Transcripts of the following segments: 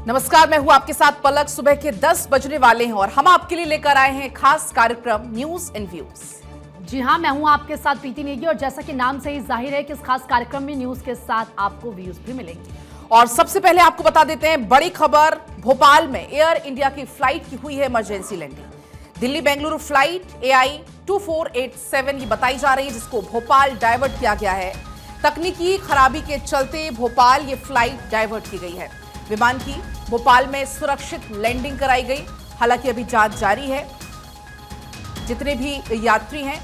नमस्कार, मैं हूं आपके साथ पलक। सुबह के 10 बजने वाले हैं और हम आपके लिए लेकर आए हैं खास कार्यक्रम न्यूज इन व्यूज। जी हां, मैं हूं आपके साथ प्रीति नेगी और जैसा कि नाम से ही जाहिर है कि इस खास कार्यक्रम में न्यूज के साथ आपको व्यूज भी मिलेंगे। और सबसे पहले आपको बता देते हैं बड़ी खबर। भोपाल में एयर इंडिया की फ्लाइट की हुई है emergency landing. Delhi Bengaluru flight AI 2487 ये बताई जा रही है, जिसको भोपाल डाइवर्ट किया गया है। तकनीकी खराबी के चलते भोपाल ये फ्लाइट डाइवर्ट की गई है। विमान की भोपाल में सुरक्षित लैंडिंग कराई गई। हालांकि अभी जांच जारी है। जितने भी यात्री हैं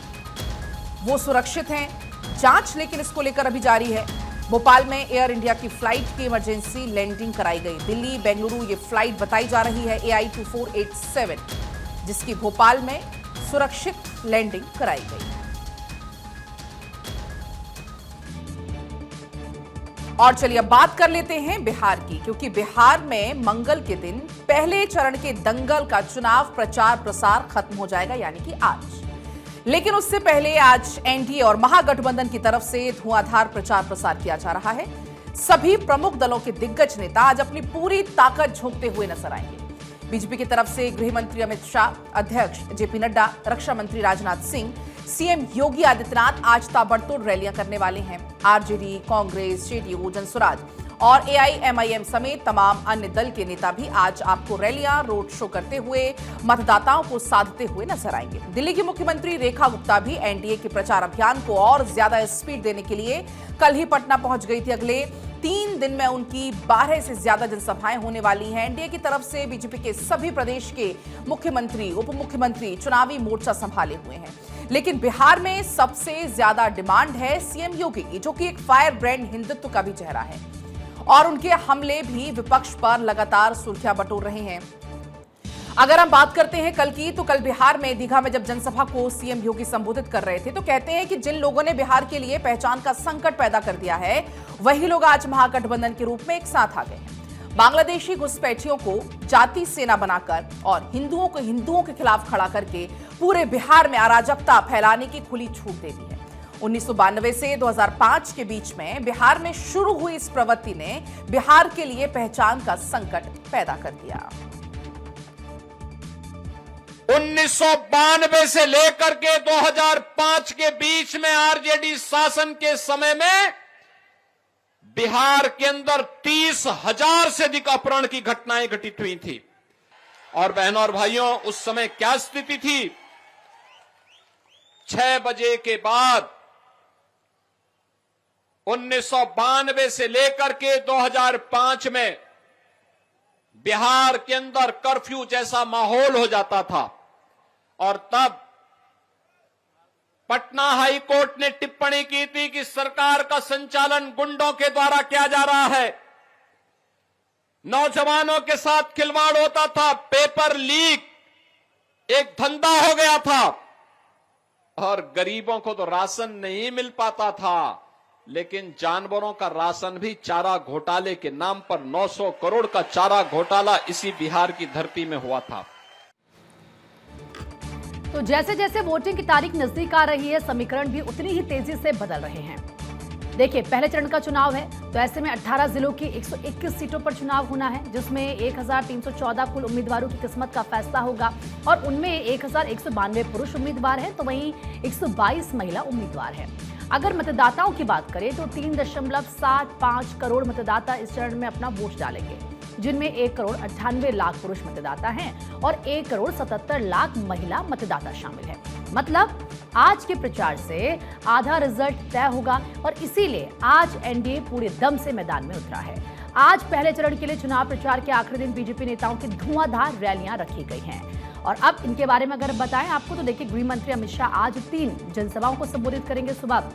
वो सुरक्षित हैं। जांच लेकिन इसको लेकर अभी जारी है। भोपाल में एयर इंडिया की फ्लाइट की इमरजेंसी लैंडिंग कराई गई। दिल्ली बेंगलुरु ये फ्लाइट बताई जा रही है AI 2487, जिसकी भोपाल में सुरक्षित लैंडिंग कराई गई। और चलिए अब बात कर लेते हैं बिहार की, क्योंकि बिहार में मंगल के दिन पहले चरण के दंगल का चुनाव प्रचार प्रसार खत्म हो जाएगा, यानी कि आज। लेकिन उससे पहले आज NDA और महागठबंधन की तरफ से धुआंधार प्रचार प्रसार किया जा रहा है। सभी प्रमुख दलों के दिग्गज नेता आज अपनी पूरी ताकत झोंकते हुए नजर आएंगे। बीजेपी की तरफ से गृह मंत्री अमित शाह, अध्यक्ष JP नड्डा, रक्षा मंत्री राजनाथ सिंह, CM योगी आदित्यनाथ आज ताबड़तोड़ रैलियां करने वाले हैं। RJD, कांग्रेस, JDU, जनसुराज और AIMIM समेत तमाम अन्य दल के नेता भी आज आपको रैलियां, रोड शो करते हुए मतदाताओं को साधते हुए नजर आएंगे। दिल्ली की मुख्यमंत्री रेखा गुप्ता भी NDA के प्रचार अभियान को और ज्यादा स्पीड देने के लिए कल ही पटना पहुंच गई थी। अगले 3 दिन में उनकी 12 से ज्यादा जनसभाएं होने वाली हैं। NDA की तरफ से बीजेपी के सभी प्रदेश के मुख्यमंत्री, उप मुख्यमंत्री चुनावी मोर्चा संभाले हुए हैं। लेकिन बिहार में सबसे ज्यादा डिमांड है CM योगी की, जो कि एक फायर ब्रांड हिंदुत्व का भी चेहरा है और उनके हमले भी विपक्ष पर लगातार सुर्खियां बटोर रहे हैं। अगर हम बात करते हैं कल की, तो कल बिहार में दीघा में जब जनसभा को CM योगी संबोधित कर रहे थे तो कहते हैं कि जिन लोगों ने बिहार के लिए पहचान का संकट पैदा कर दिया है, वही लोग आज महागठबंधन के रूप में एक साथ आ गए हैं। बांग्लादेशी घुसपैठियों को जाति सेना बनाकर और हिंदुओं को हिंदुओं के खिलाफ खड़ा करके पूरे बिहार में अराजकता फैलाने की खुली छूट दे दी है। 1992 से 2005 के बीच में बिहार में शुरू हुई इस प्रवृत्ति ने बिहार के लिए पहचान का संकट पैदा कर दिया। 1992 से लेकर के 2005 के बीच में RJD शासन के समय में बिहार के अंदर 30,000 से अधिक अपहरण की घटनाएं घटित हुई थी। और बहनों और भाइयों, उस समय क्या स्थिति थी? 6 बजे के बाद 1992 से लेकर के 2005 में बिहार के अंदर कर्फ्यू जैसा माहौल हो जाता था। और तब पटना हाई कोर्ट ने टिप्पणी की थी कि सरकार का संचालन गुंडों के द्वारा किया जा रहा है। नौजवानों के साथ खिलवाड़ होता था, पेपर लीक एक धंधा हो गया था और गरीबों को तो राशन नहीं मिल पाता था, लेकिन जानवरों का राशन भी चारा घोटाले के नाम पर 900 करोड़ का चारा घोटाला इसी बिहार की धरती में हुआ था। तो जैसे जैसे वोटिंग की तारीख नजदीक आ रही है, समीकरण भी उतनी ही तेजी से बदल रहे हैं। देखिए, पहले चरण का चुनाव है तो ऐसे में 18 जिलों की 121 सीटों पर चुनाव होना है, जिसमें 1314 कुल उम्मीदवारों की किस्मत का फैसला होगा और उनमें 1192 पुरुष उम्मीदवार हैं तो वहीं 122 महिला उम्मीदवार हैं। अगर मतदाताओं की बात करें तो 3.75 करोड़ मतदाता इस चरण में अपना वोट डालेंगे, जिनमें 1,98,00,000 पुरुष मतदाता हैं और 1,77,00,000 महिला मतदाता शामिल है। मतलब आज के प्रचार से आधा रिजल्ट तय होगा और इसीलिए आज NDA पूरे दम से मैदान में उतरा है। आज पहले चरण के लिए चुनाव प्रचार के आखिरी दिन बीजेपी नेताओं की धुआंधार रैलियां रखी गई हैं। और अब इनके बारे में अगर बताएं आपको तो देखिए, गृह मंत्री अमित शाह आज 3 जनसभाओं को संबोधित करेंगे। सुबह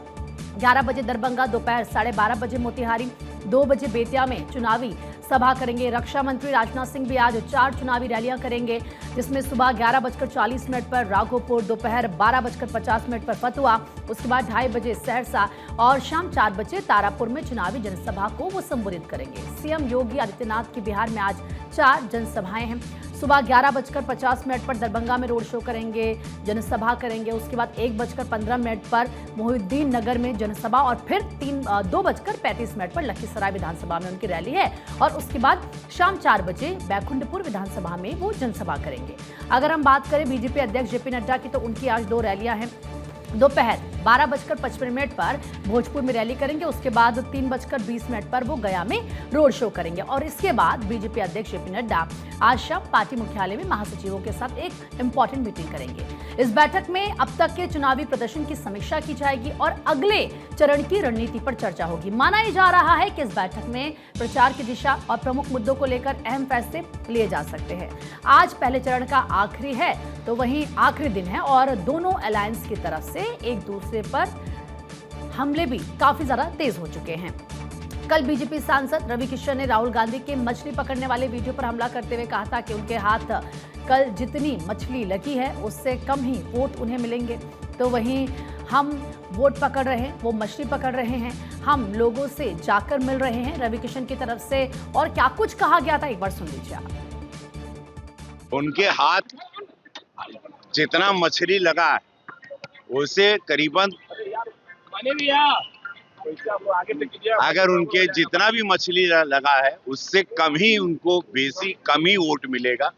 11 बजे दरभंगा, दोपहर 12:30 बजे मोतिहारी, 2 बजे बेतिया में चुनावी सभा करेंगे। रक्षा मंत्री राजनाथ सिंह भी आज 4 चुनावी रैलियां करेंगे, जिसमें सुबह 11:40 पर राघोपुर, दोपहर 12:50 पर फतुहा, उसके बाद 2:30 बजे सहरसा और शाम 4 बजे तारापुर में चुनावी जनसभा को वो संबोधित करेंगे। CM योगी आदित्यनाथ की बिहार में आज 4 जनसभाएं हैं। सुबह 11:50 पर दरभंगा में रोड शो करेंगे, जनसभा करेंगे। उसके बाद 1:15 पर मोहिउद्दीन नगर में जनसभा और फिर 2:35 पर लखीसराय विधानसभा में उनकी रैली है और उसके बाद शाम 4 बजे बैकुंठपुर विधानसभा में वो जनसभा करेंगे। अगर हम बात करें बीजेपी अध्यक्ष जेपी नड्डा की, तो उनकी आज 2 रैलियां हैं। दोपहर 12:55 पर भोजपुर में रैली करेंगे, उसके बाद 3:20 पर वो गया में रोड शो करेंगे और इसके बाद बीजेपी अध्यक्ष जेपी नड्डा आज शाम पार्टी मुख्यालय में महासचिवों के साथ एक इंपॉर्टेंट मीटिंग करेंगे। इस बैठक में अब तक के चुनावी प्रदर्शन की समीक्षा की जाएगी और अगले चरण की रणनीति पर चर्चा होगी। माना जा रहा है कि इस बैठक में प्रचार की दिशा और प्रमुख मुद्दों को लेकर अहम फैसले लिए जा सकते हैं। आज पहले चरण का आखिरी है, तो वहीं आखिरी दिन है और दोनों अलायंस की तरफ से एक दूसरे पर हमले भी काफी ज्यादा तेज हो चुके हैं। कल बीजेपी सांसद रवि किशन ने राहुल गांधी के मछली पकड़ने वाले वीडियो पर हमला करते हुए कहा था कि उनके हाथ कल जितनी मछली लगी है उससे कम ही वोट उन्हें मिलेंगे। तो वहीं हम वोट पकड़ रहे हैं, वो मछली पकड़ रहे हैं, हम लोगों से जाकर मिल रहे हैं, रवि किशन की तरफ से और क्या कुछ कहा गया था, एक बार सुन लीजिए आप। उनके हाथ जितना मछली लगा है उसे करीबन, अगर उनके जितना भी मछली लगा है उससे कम ही उनको कम ही वोट मिलेगा।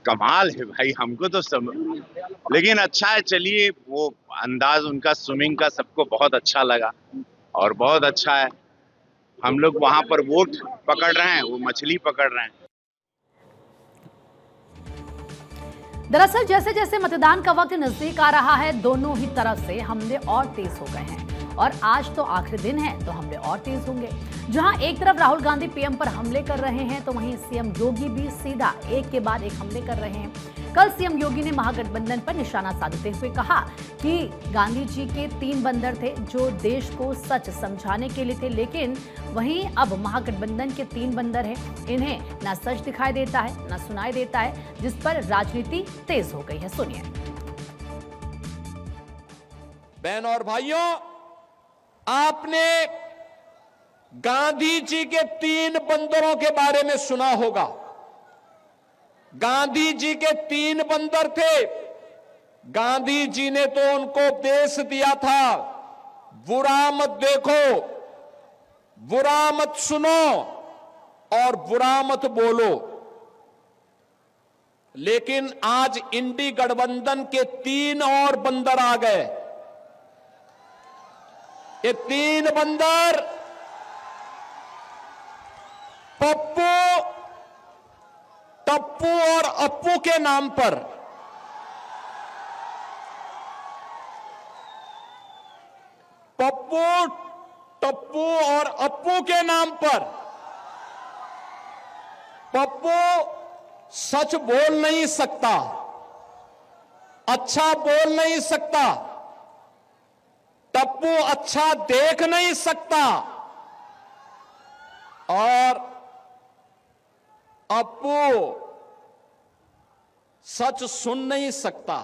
कमाल है भाई, हमको तो लेकिन अच्छा है। चलिए, वो अंदाज उनका स्विमिंग का सबको बहुत अच्छा लगा और बहुत अच्छा है। हम लोग वहां पर वोट पकड़ रहे हैं, वो मछली पकड़ रहे हैं। दरअसल जैसे जैसे मतदान का वक्त नजदीक आ रहा है, दोनों ही तरफ से हमले और तेज हो गए हैं और आज तो आखिरी दिन है तो हमले और तेज होंगे। जहां एक तरफ राहुल गांधी पीएम पर हमले कर रहे हैं, तो वहीं सीएम योगी भी सीधा एक के बाद एक हमले कर रहे हैं। कल सीएम योगी ने महागठबंधन पर निशाना साधते हुए कहा कि गांधी जी के 3 बंदर थे जो देश को सच समझाने के लिए थे, लेकिन वहीं अब महागठबंधन के 3 बंदर हैं, इन्हें ना सच दिखाई देता है ना सुनाई देता है, जिस पर राजनीति तेज हो गई है। सुनिए। बहन और भाइयों, आपने गांधी जी के 3 बंदरों के बारे में सुना होगा। गांधी जी के 3 बंदर थे। गांधी जी ने तो उनको उपदेश दिया था, बुरा मत देखो, बुरा मत सुनो और बुरा मत बोलो। लेकिन आज इंडी गठबंधन के 3 और बंदर आ गए। ये 3 बंदर पप्पू, टप्पू और अप्पू के नाम पर पप्पू, टप्पू और अप्पू के नाम पर पप्पू सच बोल नहीं सकता, अच्छा बोल नहीं सकता, टप्पू अच्छा देख नहीं सकता और अप्पू सच सुन नहीं सकता।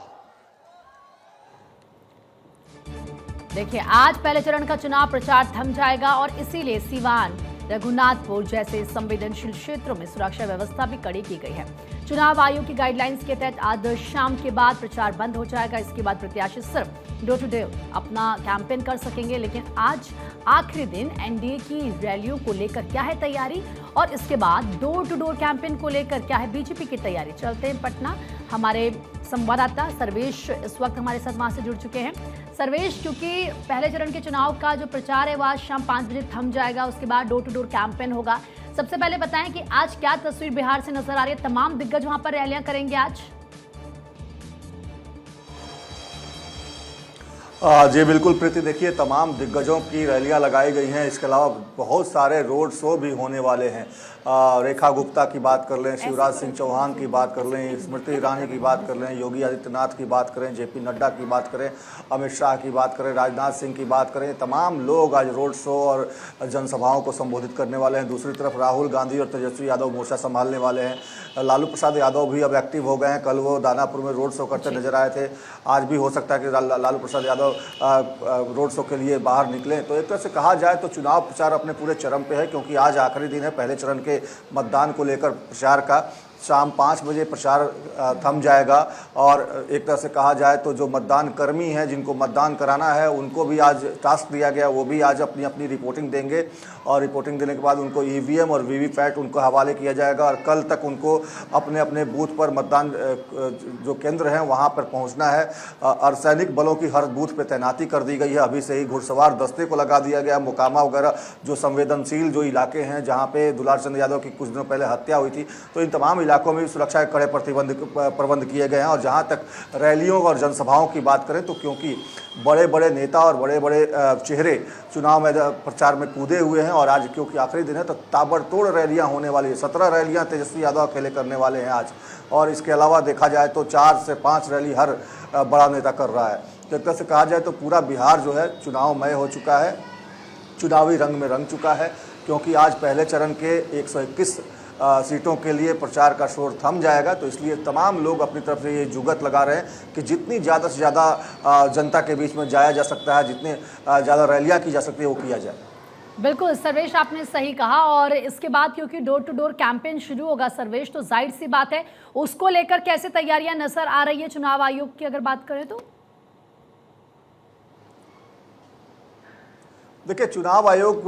देखिए, आज पहले चरण का चुनाव प्रचार थम जाएगा और इसीलिए सीवान, रघुनाथपुर जैसे संवेदनशील क्षेत्रों में सुरक्षा व्यवस्था भी कड़ी की गई है। चुनाव आयोग की गाइडलाइंस के तहत आज शाम के बाद प्रचार बंद हो जाएगा। इसके बाद प्रत्याशी सिर्फ डोर टू डोर अपना कैंपेन कर सकेंगे। लेकिन आज आखिरी दिन एनडीए की रैलियों को लेकर क्या है तैयारी और इसके बाद डोर टू डोर कैंपेन को लेकर क्या है बीजेपी की तैयारी। चलते हैं पटना, हमारे संवाददाता सर्वेश इस वक्त हमारे साथ वहां से जुड़ चुके हैं। सर्वेश, क्योंकि पहले चरण के चुनाव का जो प्रचार है वह आज शाम 5 बजे थम जाएगा, उसके बाद डोर टू डोर कैंपेन होगा। सबसे पहले बताएं कि आज क्या तस्वीर बिहार से नजर आ रही है, तमाम दिग्गज वहां पर रैलियां करेंगे आज। जी बिल्कुल प्रीति, देखिए तमाम दिग्गजों की रैलियां लगाई गई हैं। इसके अलावा बहुत सारे रोड शो भी होने वाले हैं। रेखा गुप्ता की बात कर लें, शिवराज सिंह चौहान की बात कर लें, स्मृति ईरानी की बात कर लें, योगी आदित्यनाथ की बात करें, जेपी नड्डा की बात करें, अमित शाह की बात करें, राजनाथ सिंह की बात करें, तमाम लोग आज रोड शो और जनसभाओं को संबोधित करने वाले हैं। दूसरी तरफ राहुल गांधी और तेजस्वी यादव मोर्चा संभालने वाले हैं। लालू प्रसाद यादव भी अब एक्टिव हो गए हैं। कल वो दानापुर में रोड शो करते नजर आए थे। आज भी हो सकता है कि लालू प्रसाद यादव रोड शो के लिए बाहर निकले। तो एक तरह से कहा जाए तो चुनाव प्रचार अपने पूरे चरम पे है, क्योंकि आज आखिरी दिन है पहले चरण के मतदान को लेकर प्रचार का। शाम 5 बजे प्रचार थम जाएगा। और एक तरह से कहा जाए तो जो मतदान कर्मी हैं, जिनको मतदान कराना है, उनको भी आज टास्क दिया गया, वो भी आज अपनी अपनी रिपोर्टिंग देंगे और रिपोर्टिंग देने के बाद उनको ईवीएम और वीवीपैट उनको हवाले किया जाएगा और कल तक उनको अपने अपने बूथ पर मतदान जो केंद्र हैं वहाँ पर पहुँचना है। अर्धसैनिक बलों की हर बूथ पर तैनाती कर दी गई है। अभी से ही घुड़सवार दस्ते को लगा दिया गया। मोकामा वगैरह जो संवेदनशील जो इलाके हैं, जहाँ पे दुलार चंद यादव की कुछ दिनों पहले हत्या हुई थी, तो इन तमाम इलाकों में सुरक्षा के कड़े प्रबंध किए गए हैं। और जहाँ तक रैलियों और जनसभाओं की बात करें तो क्योंकि बड़े बड़े नेता और बड़े बड़े चेहरे चुनाव में प्रचार में कूदे हुए हैं और आज क्योंकि आखिरी दिन है तो ताबड़तोड़ रैलियां होने वाली है। 17 रैलियां तेजस्वी यादव अकेले करने वाले हैं आज। और इसके अलावा देखा जाए तो 4 से 5 रैली हर बड़ा नेता कर रहा है। तो एक तरह से कहा जाए तो पूरा बिहार जो है चुनावमय हो चुका है, चुनावी रंग में रंग चुका है। क्योंकि आज पहले चरण के 121 सीटों के लिए प्रचार का शोर थम जाएगा, तो इसलिए तमाम लोग अपनी तरफ से ये जुगत लगा रहे हैं कि जितनी ज़्यादा से ज़्यादा जनता के बीच में जाया जा सकता है, जितने ज़्यादा रैलियां की जा सकती है, वो किया जाए। बिल्कुल सर्वेश, आपने सही कहा। और इसके बाद क्योंकि डोर टू डोर कैंपेन शुरू होगा सर्वेश, तो जाहिर सी बात है उसको लेकर कैसे तैयारियां नजर आ रही है चुनाव आयोग की, अगर बात करें तो? देखिए, चुनाव आयोग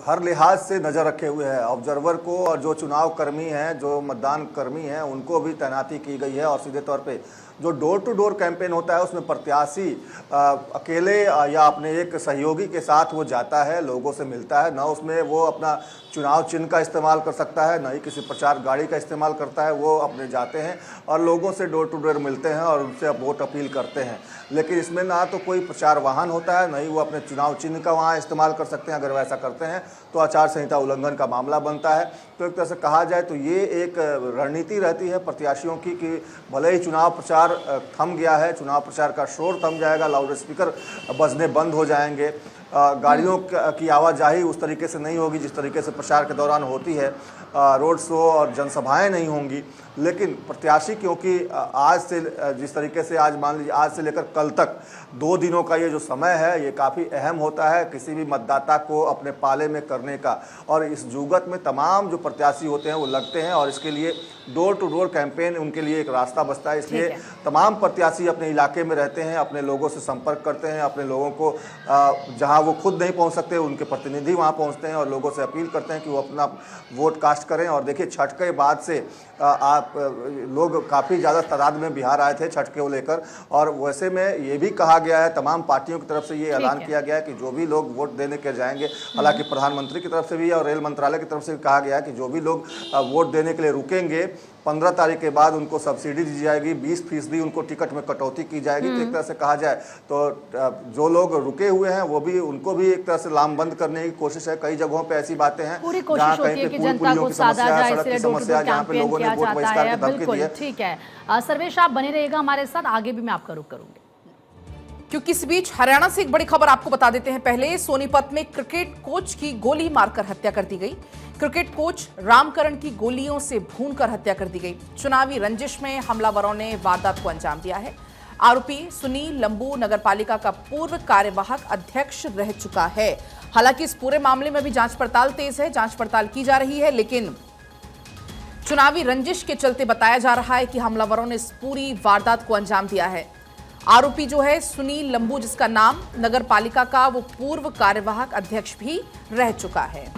हर लिहाज से नज़र रखे हुए है। ऑब्जर्वर को और जो चुनाव कर्मी हैं, जो मतदान कर्मी हैं, उनको भी तैनाती की गई है। और सीधे तौर पे जो डोर टू डोर कैंपेन होता है उसमें प्रत्याशी अकेले या अपने एक सहयोगी के साथ वो जाता है, लोगों से मिलता है, ना उसमें वो अपना चुनाव चिन्ह का इस्तेमाल कर सकता है, ना ही किसी प्रचार गाड़ी का इस्तेमाल करता है। वो अपने जाते हैं और लोगों से डोर टू डोर मिलते हैं और उनसे वोट अपील करते हैं। लेकिन इसमें ना तो कोई प्रचार वाहन होता है, ना ही वो अपने चुनाव चिन्ह का वहाँ इस्तेमाल कर सकते हैं। अगर वैसा करते हैं तो आचार संहिता उल्लंघन का मामला बनता है। तो एक तरह से कहा जाए तो ये एक रणनीति रहती है प्रत्याशियों की कि भले ही चुनाव प्रचार थम गया है, चुनाव प्रचार का शोर थम जाएगा, लाउड स्पीकर बजने बंद हो जाएंगे, गाड़ियों की आवाजाही उस तरीके से नहीं होगी जिस तरीके से प्रचार के दौरान होती है, रोड शो और जनसभाएं नहीं होंगी। लेकिन प्रत्याशी क्योंकि आज से जिस तरीके से आज मान लीजिए आज से लेकर कल तक 2 दिनों का ये जो समय है, ये काफ़ी अहम होता है किसी भी मतदाता को अपने पाले में करने का। और इस जुगत में तमाम जो प्रत्याशी होते हैं वो लगते हैं और इसके लिए डोर टू डोर कैंपेन उनके लिए एक रास्ता बचता है। इसलिए तमाम प्रत्याशी अपने इलाके में रहते हैं, अपने लोगों से संपर्क करते हैं, अपने लोगों को जहां वो खुद नहीं पहुंच सकते उनके प्रतिनिधि वहां पहुंचते हैं और लोगों से अपील करते हैं कि वो अपना वोट कास्ट करें। और देखिए, छठ के बाद से आप लोग काफ़ी ज़्यादा तादाद में बिहार आए थे छठ को लेकर। और वैसे में ये भी कहा गया है, तमाम पार्टियों की तरफ से ये ऐलान किया गया है कि जो भी लोग वोट देने के जाएंगे, हालांकि प्रधानमंत्री की तरफ से भी और रेल मंत्रालय की तरफ से भी कहा गया है कि जो भी लोग वोट देने के लिए रुकेंगे 15 तारीख के बाद उनको सब्सिडी दी जाएगी, 20% उनको टिकट में कटौती की जाएगी। तो एक तरह से कहा जाए तो जो लोग रुके हुए हैं वो भी, उनको भी एक तरह से लामबंद करने की कोशिश है। कई जगहों पे ऐसी बातें हैं जहाँ कहीं पे पुलियों की समस्या है, सड़क की समस्या है, जहाँ पे लोगों ने वोट बहिष्कार की धमकी दी है। ठीक है सर्वेश, आप बने रहिएगा हमारे साथ, आगे भी मैं आपका रुख करूंगी। क्योंकि इस बीच हरियाणा से एक बड़ी खबर आपको बता देते हैं। पहले सोनीपत में क्रिकेट कोच की गोली मारकर हत्या कर दी गई। क्रिकेट कोच रामकरण की गोलियों से भूनकर हत्या कर दी गई। चुनावी रंजिश में हमलावरों ने वारदात को अंजाम दिया है। आरोपी सुनील लंबू नगरपालिका का पूर्व कार्यवाहक अध्यक्ष रह चुका है। हालांकि इस पूरे मामले में भी जांच पड़ताल तेज है, जांच पड़ताल की जा रही है, लेकिन चुनावी रंजिश के चलते बताया जा रहा है कि हमलावरों ने इस पूरी वारदात को अंजाम दिया है। आरोपी जो है सुनील लंबू, जिसका नाम नगरपालिका का वो पूर्व कार्यवाहक अध्यक्ष भी रह चुका है।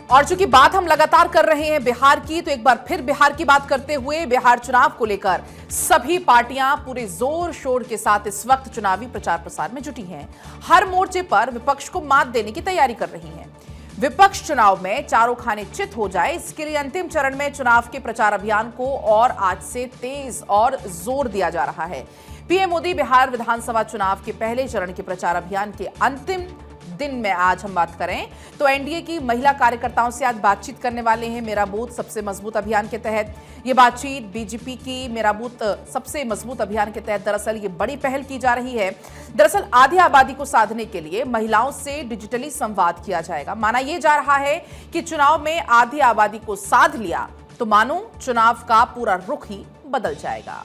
और चूंकि बात हम लगातार कर रहे हैं बिहार की, तो एक बार फिर बिहार की बात करते हुए बिहार चुनाव को लेकर सभी पार्टियां पूरे जोर शोर के साथ इस वक्त चुनावी प्रचार प्रसार में जुटी हैं। हर मोर्चे पर विपक्ष को मात देने की तैयारी कर रही हैं। विपक्ष चुनाव में चारों खाने चित हो जाए, इसके लिए अंतिम चरण में चुनाव के प्रचार अभियान को और आज से तेज और जोर दिया जा रहा है। पीएम मोदी बिहार विधानसभा चुनाव के पहले चरण के प्रचार अभियान के अंतिम दिन में आज हम बात करें तो एनडीए की महिला कार्यकर्ताओं से आज बातचीत करने वाले हैं। मेरा बूथ सबसे मजबूत अभियान के तहत ये बातचीत बीजेपी की मेरा बूथ सबसे मजबूत अभियान के तहत दरअसल ये बड़ी पहल की जा रही है। दरअसल आधी आबादी को साधने के लिए महिलाओं से डिजिटली संवाद किया जाएगा। माना यह जा रहा है कि चुनाव में आधी आबादी को साध लिया तो मानो चुनाव का पूरा रुख ही बदल जाएगा।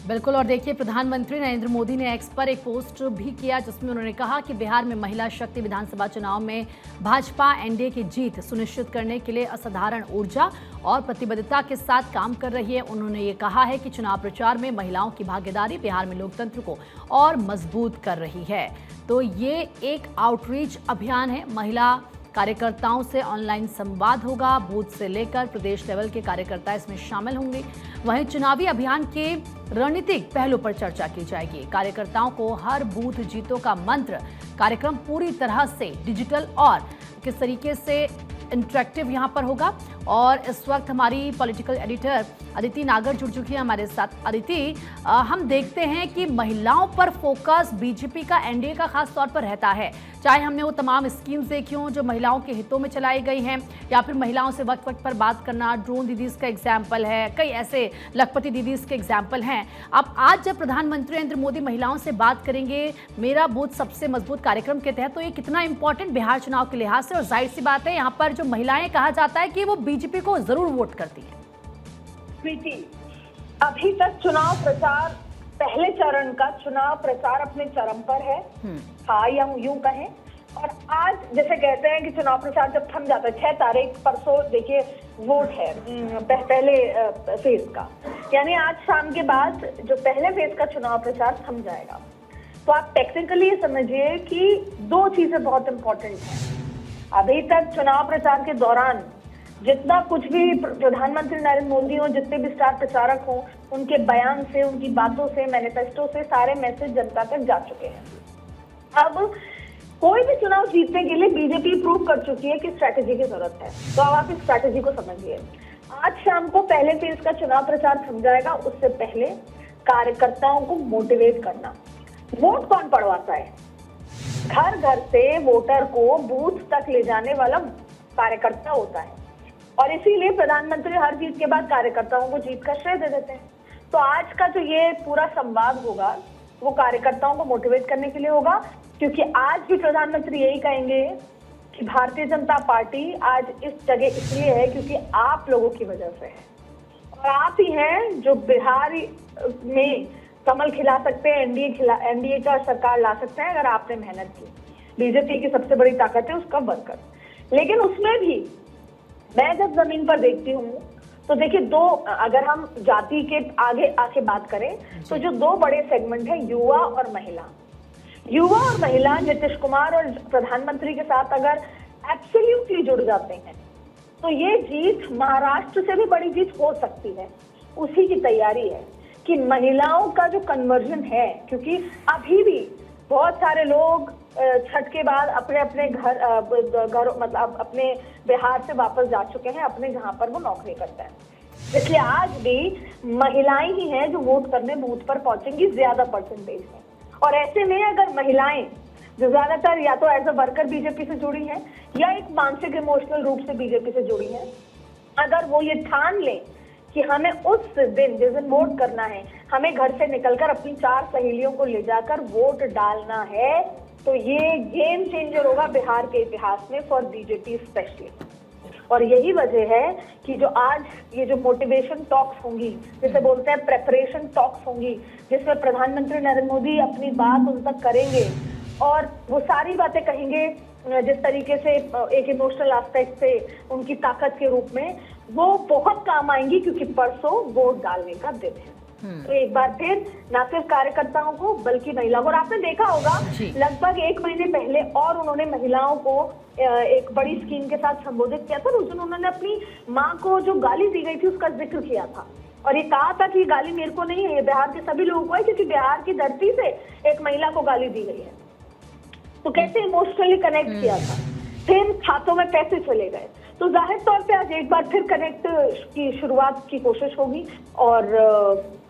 बिल्कुल। और देखिए, प्रधानमंत्री नरेंद्र मोदी ने एक्स पर एक पोस्ट भी किया जिसमें उन्होंने कहा कि बिहार में महिला शक्ति विधानसभा चुनाव में भाजपा एनडीए की जीत सुनिश्चित करने के लिए असाधारण ऊर्जा और प्रतिबद्धता के साथ काम कर रही है। उन्होंने ये कहा है कि चुनाव प्रचार में महिलाओं की भागीदारी बिहार में लोकतंत्र को और मजबूत कर रही है। तो ये एक आउटरीच अभियान है। महिला कार्यकर्ताओं से ऑनलाइन संवाद होगा। बूथ से लेकर प्रदेश लेवल के कार्यकर्ता इसमें शामिल होंगे। वहीं चुनावी अभियान के रणनीतिक पहलू पर चर्चा की जाएगी। कार्यकर्ताओं को हर बूथ जीतो का मंत्र। कार्यक्रम पूरी तरह से डिजिटल और किस तरीके से इंटरेक्टिव यहाँ पर होगा। और इस वक्त हमारी पॉलिटिकल एडिटर अदिति नागर जुड़ चुकी है हमारे साथ। अदिति, हम देखते हैं कि महिलाओं पर फोकस बीजेपी का, एनडीए का खास तौर पर रहता है। चाहे हमने वो तमाम स्कीम्स देखी हों जो महिलाओं के हितों में चलाई गई हैं, या फिर महिलाओं से वक्त वक्त पर बात करना, ड्रोन दीदीज का एग्जाम्पल है, कई ऐसे लखपति दीदीज के एग्जाम्पल हैं। अब आज जब प्रधानमंत्री नरेंद्र मोदी महिलाओं से बात करेंगे मेरा बूथ सबसे मजबूत कार्यक्रम के तहत, तो ये कितना इंपॉर्टेंट बिहार चुनाव के लिहाज से। और जाहिर सी बात है, यहाँ पर जो महिलाएं कहा जाता है कि वो बीजेपी को जरूर वोट करती है। प्रीति, अभी तक चुनाव प्रचार, पहले चरण का चुनाव प्रचार अपने चरम पर है, हाँ या यूं कहें। और आज जैसे कहते हैं कि चुनाव प्रचार जब थम जाता है, 6 तारीख परसों देखिए वोट है पहले फेज का, यानी आज शाम के बाद जो पहले फेज का चुनाव प्रचार थम जाएगा। तो आप टेक्निकली ये समझिए कि 2 चीजें बहुत इंपॉर्टेंट हैं। अभी तक चुनाव प्रचार के दौरान जितना कुछ भी प्रधानमंत्री नरेंद्र मोदी हो, जितने भी स्टार प्रचारक हों, उनके बयान से, उनकी बातों से, मैनिफेस्टो से सारे मैसेज जनता तक जा चुके हैं। अब कोई भी चुनाव जीतने के लिए बीजेपी प्रूव कर चुकी है कि स्ट्रैटेजी की जरूरत है। तो अब आप इस स्ट्रैटेजी को समझिए। आज शाम को पहले फेज का चुनाव प्रचार थम जाएगा। उससे पहले कार्यकर्ताओं को मोटिवेट करना। वोट कौन पड़वाता है? घर घर से वोटर को बूथ तक ले जाने वाला कार्यकर्ता होता है। और इसीलिए प्रधानमंत्री हर जीत के बाद कार्यकर्ताओं को जीत का श्रेय दे देते हैं। तो आज का जो ये पूरा संवाद होगा वो कार्यकर्ताओं को मोटिवेट करने के लिए होगा, क्योंकि आज भी प्रधानमंत्री यही कहेंगे कि भारतीय जनता पार्टी आज इस जगह इसलिए है क्योंकि आप लोगों की वजह से है। और आप ही हैं जो बिहार में कमल खिला सकते हैं, एनडीए का सरकार ला सकते हैं अगर आपने मेहनत की। बीजेपी की सबसे बड़ी ताकत है उसका वर्कर। लेकिन उसमें भी मैं जब जमीन पर देखती हूँ तो देखिए, 2, अगर हम जाति के आगे आके बात करें तो जो 2 बड़े सेगमेंट है, युवा और महिला। युवा और महिला नीतीश कुमार और प्रधानमंत्री के साथ अगर एब्सोल्युटली जुड़ जाते हैं तो ये जीत महाराष्ट्र से भी बड़ी जीत हो सकती है। उसी की तैयारी है कि महिलाओं का जो कन्वर्जन है, क्योंकि अभी भी बहुत सारे लोग छठ के बाद अपने अपने घर मतलब अपने बिहार से वापस जा चुके हैं, अपने जहां पर वो नौकरी करते हैं। इसलिए आज भी महिलाएं ही हैं जो वोट करने बूथ पर पहुंचेंगी ज्यादा परसेंटेज में। और ऐसे में अगर महिलाएं जो ज्यादातर या तो एज अ वर्कर बीजेपी से जुड़ी हैं या एक मानसिक इमोशनल रूप से बीजेपी से जुड़ी हैं, अगर वो ये ठान लें कि हमें उस दिन जिस दिन वोट करना है, हमें घर से निकलकर अपनी 4 सहेलियों को ले जाकर वोट डालना है, तो ये गेम चेंजर होगा बिहार के इतिहास में फॉर बीजेपी स्पेशली। और यही वजह है कि जो आज ये जो मोटिवेशन टॉक्स होंगी, जिसे बोलते हैं प्रेपरेशन टॉक्स होंगी, जिसमें प्रधानमंत्री नरेंद्र मोदी अपनी बात उन तक करेंगे और वो सारी बातें कहेंगे जिस तरीके से एक इमोशनल एस्पेक्ट से उनकी ताकत के रूप में, वो बहुत काम आएंगी क्योंकि परसों वोट डालने का दिन है। तो एक बार फिर न सिर्फ कार्यकर्ताओं को बल्कि महिलाओं को, और आपने देखा होगा लगभग 1 महीने पहले और उन्होंने महिलाओं को एक बड़ी स्कीम के साथ संबोधित किया था। उस दिन उन्होंने अपनी माँ को जो गाली दी गई थी उसका जिक्र किया था और ये कहा था कि गाली मेरे को नहीं है, ये बिहार के सभी लोगों को है, क्योंकि बिहार की धरती से एक महिला को गाली दी गई है। तो कैसे इमोशनली कनेक्ट किया था, फिर खातों में पैसे चले गए। तो जाहिर तौर पे आज एक बार फिर कनेक्ट की शुरुआत की कोशिश होगी और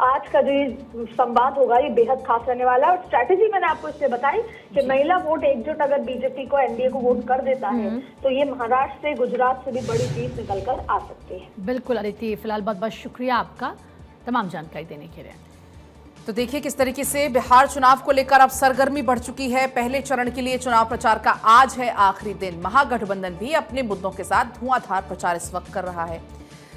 आज का जो संवाद होगा ये बेहद खास रहने वाला है। और स्ट्रैटेजी मैंने आपको इसलिए बताई कि महिला वोट एकजुट अगर बीजेपी को, एनडीए को वोट कर देता है तो ये महाराष्ट्र से, गुजरात से भी बड़ी जीत निकल कर आ सकती है। बिल्कुल अदिति, फिलहाल बहुत बहुत शुक्रिया आपका तमाम जानकारी देने के लिए। तो देखिए किस तरीके से बिहार चुनाव को लेकर अब सरगर्मी बढ़ चुकी है। पहले चरण के लिए चुनाव प्रचार का आज है आखिरी दिन। महागठबंधन भी अपने मुद्दों के साथ धुआंधार प्रचार इस वक्त कर रहा है।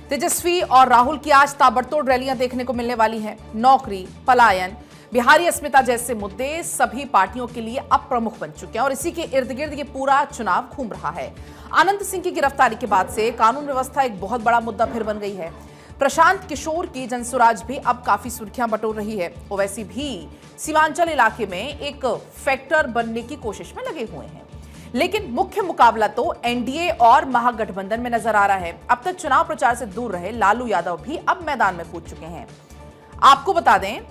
तेजस्वी और राहुल की आज ताबड़तोड़ रैलियां देखने को मिलने वाली हैं। नौकरी, पलायन, बिहारी अस्मिता जैसे मुद्दे सभी पार्टियों के लिए अब प्रमुख बन चुके हैं और इसी के इर्द गिर्द ये पूरा चुनाव घूम रहा है। अनंत सिंह की गिरफ्तारी के बाद से कानून व्यवस्था एक बहुत बड़ा मुद्दा फिर बन गई है। प्रशांत किशोर की जनसुराज भी अब काफी सुर्खियां बटोर रही है। ओवैसी भी सीमांचल इलाके में एक फैक्टर बनने की कोशिश में लगे हुए हैं, लेकिन मुख्य मुकाबला तो एनडीए और महागठबंधन में नजर आ रहा है। अब तक चुनाव प्रचार से दूर रहे लालू यादव भी अब मैदान में कूद चुके हैं। आपको बता दें,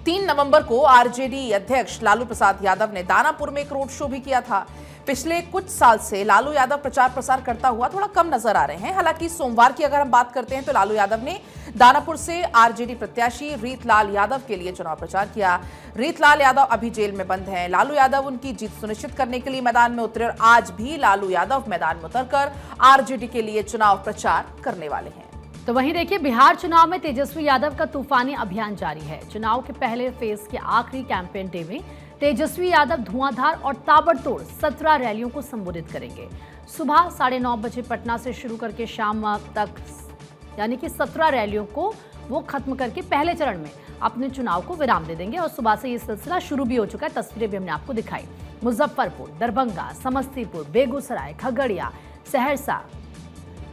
3 नवंबर को आरजेडी अध्यक्ष लालू प्रसाद यादव ने दानापुर में एक रोड शो भी किया था। पिछले कुछ साल से लालू यादव प्रचार प्रसार करता हुआ थोड़ा कम नजर आ रहे हैं। हालांकि सोमवार की अगर हम बात करते हैं तो लालू यादव ने दानापुर से आरजेडी प्रत्याशी रीतलाल यादव के लिए चुनाव प्रचार किया। रीतलाल यादव अभी जेल में बंद हैं। लालू यादव उनकी जीत सुनिश्चित करने के लिए मैदान में उतरे और आज भी लालू यादव मैदान में उतरकर आरजेडी के लिए चुनाव प्रचार करने वाले हैं। तो वहीं देखिए, बिहार चुनाव में तेजस्वी यादव का तूफानी अभियान जारी है। चुनाव के पहले फेज के आखिरी कैंपेन डे में तेजस्वी यादव धुआंधार और ताबड़तोड़ 17 रैलियों को संबोधित करेंगे। सुबह 9:30 बजे पटना से शुरू करके शाम तक यानी कि 17 रैलियों को वो खत्म करके पहले चरण में अपने चुनाव को विराम दे देंगे और सुबह से ये सिलसिला शुरू भी हो चुका है। तस्वीरें भी हमने आपको दिखाई। मुजफ्फरपुर, दरभंगा, समस्तीपुर, बेगूसराय, खगड़िया, सहरसा,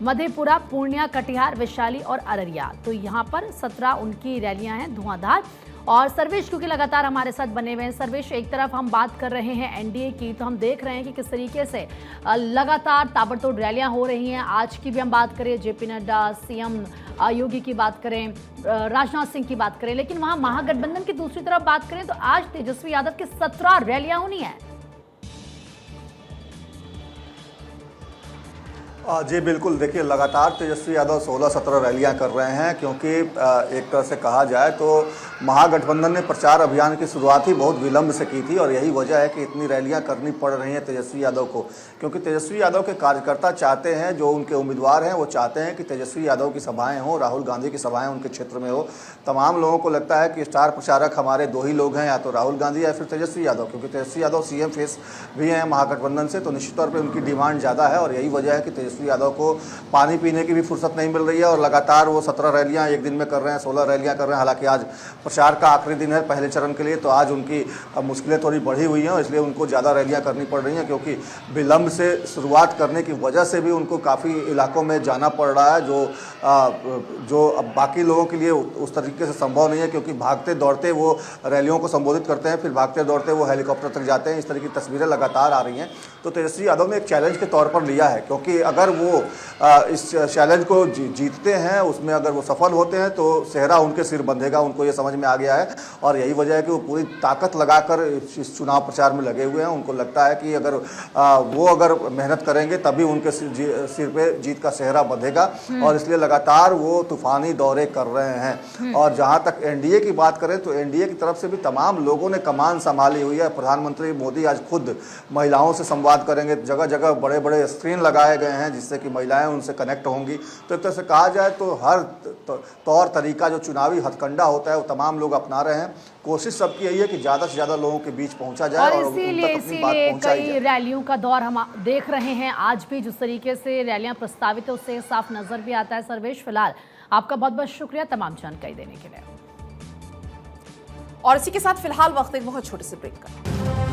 मधेपुरा, पूर्णिया, कटिहार, वैशाली और अररिया। तो यहाँ पर 17 उनकी रैलियां हैं धुआंधार। और सर्वेश क्योंकि लगातार हमारे साथ बने हुए हैं। सर्वेश, एक तरफ हम बात कर रहे हैं एनडीए की, तो हम देख रहे हैं कि किस तरीके से लगातार ताबड़तोड़ रैलियां हो रही हैं। आज की भी हम बात करें, जेपी नड्डा, सीएम योगी की बात करें, राजनाथ सिंह की बात करें, लेकिन वहां महागठबंधन की दूसरी तरफ बात करें तो आज तेजस्वी यादव की 17 रैलियां होनी है। जी बिल्कुल, देखिए लगातार तेजस्वी यादव 16-17 रैलियां कर रहे हैं, क्योंकि एक तरह से कहा जाए तो महागठबंधन ने प्रचार अभियान की शुरुआत ही बहुत विलंब से की थी और यही वजह है कि इतनी रैलियां करनी पड़ रही हैं तेजस्वी यादव को। क्योंकि तेजस्वी यादव के कार्यकर्ता चाहते हैं, जो उनके उम्मीदवार हैं वो चाहते हैं कि तेजस्वी यादव की सभाएँ हों, राहुल गांधी की सभाएँ उनके क्षेत्र में हो। तमाम लोगों को लगता है कि स्टार प्रचारक हमारे 2 ही लोग हैं, या तो राहुल गांधी या फिर तेजस्वी यादव, क्योंकि तेजस्वी यादव सीएम फेस भी हैं महागठबंधन से, तो निश्चित तौर पर उनकी डिमांड ज़्यादा है और यही वजह है कि तेजस्वी यादव को पानी पीने की भी फुर्सत नहीं मिल रही है और लगातार वो 17 रैलियां एक दिन में कर रहे हैं, 16 रैलियां कर रहे हैं। हालांकि आज प्रचार का आखिरी दिन है पहले चरण के लिए, तो आज उनकी मुश्किलें थोड़ी बढ़ी हुई हैं और इसलिए उनको ज़्यादा रैलियां करनी पड़ रही हैं, क्योंकि विलंब से शुरुआत करने की वजह से भी उनको काफ़ी इलाकों में जाना पड़ रहा है, जो अब बाकी लोगों के लिए उस तरीके से संभव नहीं है, क्योंकि भागते दौड़ते वो रैलियों को संबोधित करते हैं, फिर भागते दौड़ते वो हेलीकॉप्टर तक जाते हैं। इस तरह की तस्वीरें लगातार आ रही हैं। तो तेजस्वी यादव ने एक चैलेंज के तौर पर लिया है, क्योंकि अगर वो इस चैलेंज को जीतते हैं, उसमें अगर वो सफल होते हैं तो सेहरा उनके सिर बंधेगा, उनको ये समझ में आ गया है और यही वजह है कि वो पूरी ताकत लगाकर इस चुनाव प्रचार में लगे हुए हैं। उनको लगता है कि अगर वो मेहनत करेंगे तभी उनके सिर पे जीत का सेहरा बंधेगा और इसलिए लगातार वो तूफानी दौरे कर रहे हैं। और जहां तक एनडीए की बात करें तो एनडीए की तरफ से भी तमाम लोगों ने कमान संभाली हुई है। प्रधानमंत्री मोदी आज खुद महिलाओं से संवाद करेंगे, जगह जगह बड़े बड़े स्क्रीन लगाए गए हैं जिससे कि महिलाएं उनसे कनेक्ट होंगी। तो एक तरह से कहा जाए तो हर तौर तरीका जो चुनावी हथकंडा होता है वो तमाम लोग अपना रहे हैं। कोशिश सबकी यही है कि ज़्यादा से ज़्यादा लोगों के बीच पहुंचा जाए और इसीलिए कई रैलियों का दौर हम देख रहे हैं। आज भी जिस तरीके से रैलियां प्रस्तावित है उससे साफ नजर भी आता है। सर्वेश, फिलहाल आपका बहुत बहुत शुक्रिया तमाम जानकारी देने के लिए। और इसी के साथ फिलहाल वक्त एक बहुत छोटे से ब्रेक का।